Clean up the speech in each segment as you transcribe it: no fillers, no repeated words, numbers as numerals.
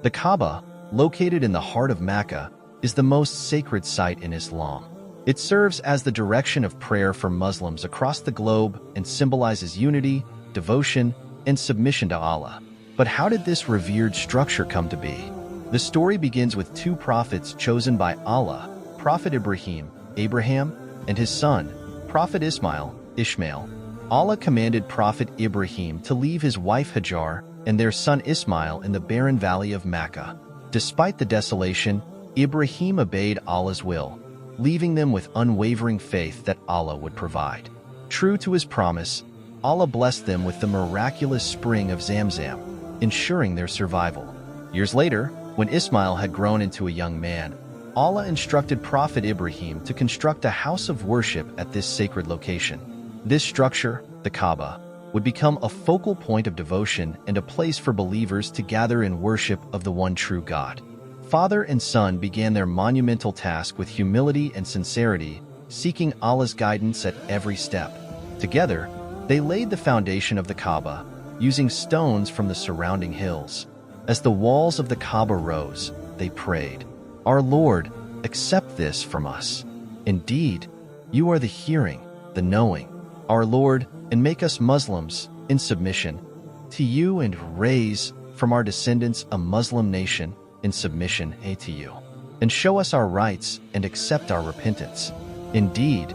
The Kaaba, located in the heart of Mecca, is the most sacred site in Islam. It serves as the direction of prayer for Muslims across the globe and symbolizes unity, devotion, and submission to Allah. But how did this revered structure come to be? The story begins with two prophets chosen by Allah, Prophet Ibrahim, Abraham, and his son, Prophet Ismail, Ishmael. Allah commanded Prophet Ibrahim to leave his wife Hajar and their son Ismail in the barren valley of Mecca. Despite the desolation, Ibrahim obeyed Allah's will, leaving them with unwavering faith that Allah would provide. True to his promise, Allah blessed them with the miraculous spring of Zamzam, ensuring their survival. Years later, when Ismail had grown into a young man, Allah instructed Prophet Ibrahim to construct a house of worship at this sacred location. This structure, the Kaaba, would become a focal point of devotion and a place for believers to gather in worship of the one true God. Father and son began their monumental task with humility and sincerity, seeking Allah's guidance at every step. Together, they laid the foundation of the Kaaba, using stones from the surrounding hills. As the walls of the Kaaba rose, they prayed, "Our Lord, accept this from us. Indeed, you are the hearing, the knowing, our Lord, and make us Muslims in submission to you and raise from our descendants a Muslim nation in submission to you. And show us our rights and accept our repentance. Indeed,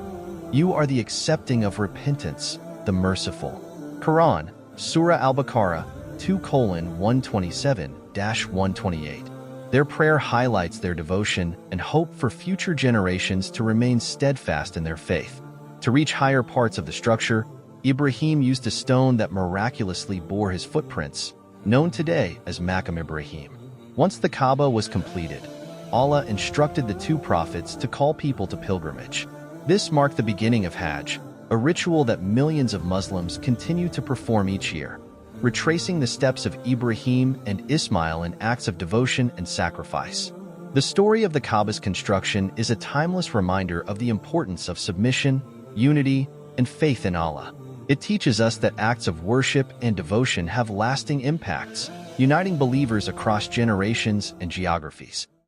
you are the accepting of repentance, the merciful." Quran, Surah Al-Baqarah 2:127-128. Their prayer highlights their devotion and hope for future generations to remain steadfast in their faith. To reach higher parts of the structure, Ibrahim used a stone that miraculously bore his footprints, known today as Maqam Ibrahim. Once the Kaaba was completed, Allah instructed the two prophets to call people to pilgrimage. This marked the beginning of Hajj, a ritual that millions of Muslims continue to perform each year, retracing the steps of Ibrahim and Ismail in acts of devotion and sacrifice. The story of the Kaaba's construction is a timeless reminder of the importance of submission, unity, and faith in Allah. It teaches us that acts of worship and devotion have lasting impacts, uniting believers across generations and geographies.